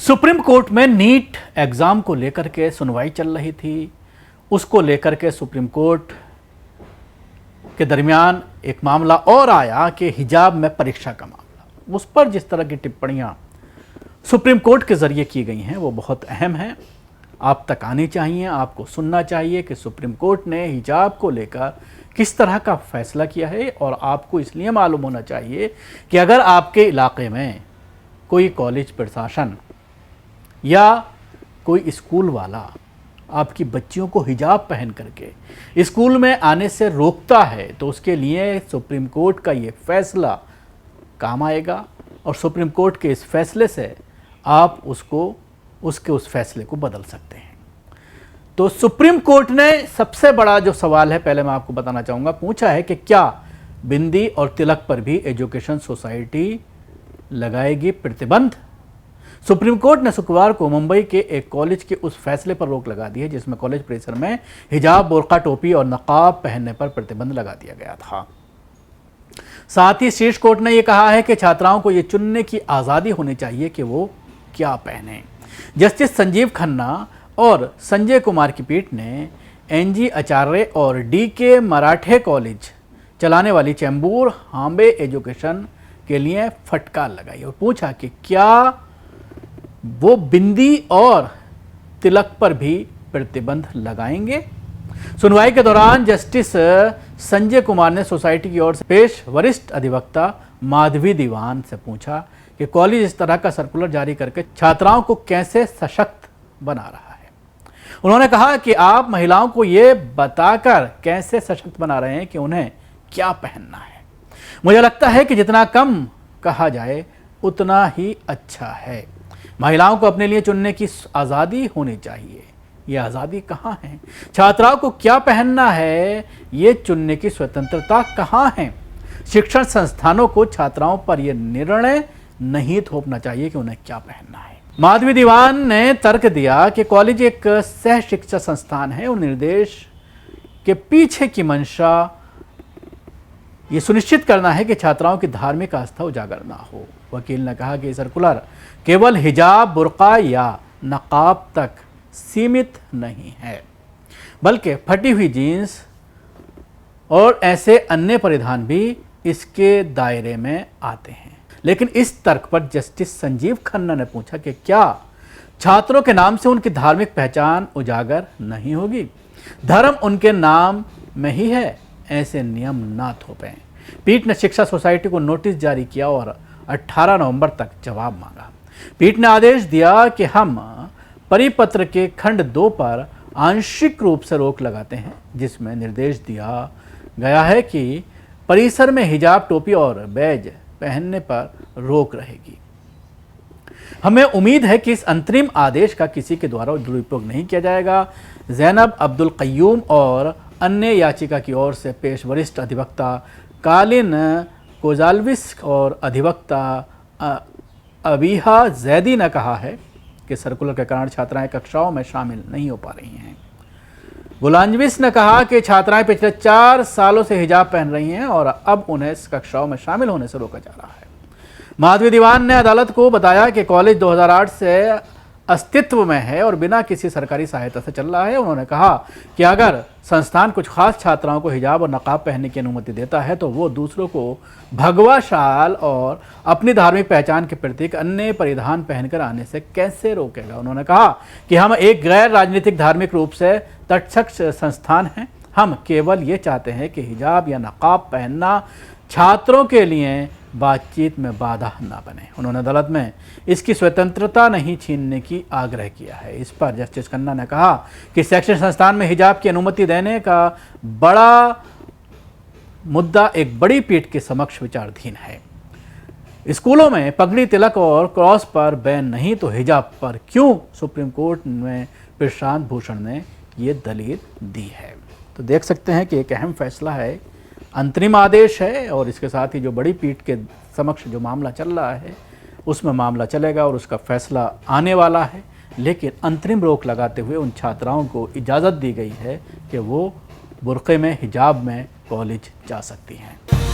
Supreme court में NEET exam को लेकर के सुनवाई चल रही थी। उसको लेकर के सुप्रीम कोर्ट के दरमियान एक मामला और आया कि हिजाब में परीक्षा का मामला। उस पर जिस तरह की टिप्पणियां सुप्रीम कोर्ट के जरिए की गई हैं वो बहुत अहम है, आप तक आनी चाहिए, आपको सुनना चाहिए कि सुप्रीम कोर्ट ने हिजाब को लेकर किस तरह का फैसला किया है। और आपको इसलिए मालूम होना चाहिए कि अगर आपके इलाके में कोई कॉलेज प्रशासन या कोई स्कूल वाला आपकी बच्चियों को हिजाब पहन करके स्कूल में आने से रोकता है तो उसके लिए सुप्रीम कोर्ट का ये फैसला काम आएगा और सुप्रीम कोर्ट के इस फैसले से आप उस फैसले को बदल सकते हैं। तो सुप्रीम कोर्ट ने सबसे बड़ा जो सवाल है, पहले मैं आपको बताना चाहूँगा, पूछा है कि क्या बिंदी और तिलक पर भी एजुकेशन सोसाइटी लगाएगी प्रतिबंध। सुप्रीम कोर्ट ने शुक्रवार को मुंबई के एक कॉलेज के उस फैसले पर रोक लगा दी है जिसमें कॉलेज परिसर में हिजाब, बुर्का, टोपी और नकाब पहनने पर प्रतिबंध लगा दिया गया था। साथ ही शीर्ष कोर्ट ने यह कहा है कि छात्राओं को यह चुनने की आज़ादी होनी चाहिए कि वो क्या पहने। जस्टिस संजीव खन्ना और संजय कुमार की पीठ ने एनजी आचार्य और डीके मराठे कॉलेज चलाने वाली चैम्बूर हाम्बे एजुकेशन के लिए फटकार लगाई और पूछा कि क्या वो बिंदी और तिलक पर भी प्रतिबंध लगाएंगे। सुनवाई के दौरान जस्टिस संजय कुमार ने सोसाइटी की ओर से पेश वरिष्ठ अधिवक्ता माधवी दीवान से पूछा कि कॉलेज इस तरह का सर्कुलर जारी करके छात्राओं को कैसे सशक्त बना रहा है। उन्होंने कहा कि आप महिलाओं को ये बताकर कैसे सशक्त बना रहे हैं कि उन्हें क्या पहनना है। मुझे लगता है कि जितना कम कहा जाए उतना ही अच्छा है। महिलाओं को अपने लिए चुनने की आज़ादी होनी चाहिए। ये आज़ादी कहाँ है? छात्राओं को क्या पहनना है ये चुनने की स्वतंत्रता कहाँ है? शिक्षण संस्थानों को छात्राओं पर यह निर्णय नहीं थोपना चाहिए कि उन्हें क्या पहनना है। माधवी दीवान ने तर्क दिया कि कॉलेज एक सह शिक्षा संस्थान है और निर्देश के पीछे की मंशा ये सुनिश्चित करना है कि छात्राओं की धार्मिक आस्था उजागर ना हो। वकील ने कहा कि सर्कुलर केवल हिजाब, बुर्का या नकाब तक सीमित नहीं है बल्कि फटी हुई जीन्स और ऐसे अन्य परिधान भी इसके दायरे में आते हैं। लेकिन इस तर्क पर जस्टिस संजीव खन्ना ने पूछा कि क्या छात्रों के नाम से उनकी धार्मिक पहचान उजागर नहीं होगी? धर्म उनके नाम में ही है, ऐसे नियम ना थोपें। पीठ ने शिक्षा सोसाइटी को नोटिस जारी किया और 18 नवंबर तक जवाब मांगा। पीठ ने आदेश दिया कि हम परिपत्र के खंड 2 पर आंशिक रूप से रोक लगाते हैं जिसमें निर्देश दिया गया है कि परिसर में हिजाब, टोपी और बैज पहनने पर रोक रहेगी। हमें उम्मीद है कि इस अंतरिम आदेश का किसी के द्वारा दुरुपयोग नहीं किया जाएगा। जैनब अब्दुल कय्यूम और अन्य याचिका की ओर से पेश वरिष्ठ अधिवक्ता कालिन कोजाल्विस और अधिवक्ता अबीहा जैदी ने कहा है कि सर्कुलर के कारण छात्राएं कक्षाओं में शामिल नहीं हो पा रही हैं। गुलांजविस ने कहा कि छात्राएं पिछले 4 सालों से हिजाब पहन रही हैं और अब उन्हें कक्षाओं में शामिल होने से रोका जा रहा है। माधवी दीवान ने अदालत को बताया कि कॉलेज 2008 से अस्तित्व में है और बिना किसी सरकारी सहायता से चल रहा है। उन्होंने कहा कि अगर संस्थान कुछ खास छात्राओं को हिजाब और नकाब पहनने की अनुमति देता है तो वो दूसरों को भगवा शाल और अपनी धार्मिक पहचान के प्रतीक अन्य परिधान पहनकर आने से कैसे रोकेगा। उन्होंने कहा कि हम एक गैर राजनीतिक धार्मिक रूप से तटस्थ संस्थान हैं। हम केवल ये चाहते हैं कि हिजाब या नकाब पहनना छात्रों के लिए बातचीत में बाधा ना बने। उन्होंने अदालत में इसकी स्वतंत्रता नहीं छीनने की आग्रह किया है। इस पर जस्टिस खन्ना ने कहा कि शैक्षणिक संस्थान में हिजाब की अनुमति देने का बड़ा मुद्दा एक बड़ी पीठ के समक्ष विचाराधीन है। स्कूलों में पगड़ी, तिलक और क्रॉस पर बैन नहीं तो हिजाब पर क्यों? सुप्रीम कोर्ट में प्रशांत भूषण ने ये दलील दी है। तो देख सकते हैं कि एक अहम फैसला है, अंतरिम आदेश है और इसके साथ ही जो बड़ी पीठ के समक्ष जो मामला चल रहा है उसमें मामला चलेगा और उसका फैसला आने वाला है। लेकिन अंतरिम रोक लगाते हुए उन छात्राओं को इजाज़त दी गई है कि वो बुर्क़े में, हिजाब में कॉलेज जा सकती हैं।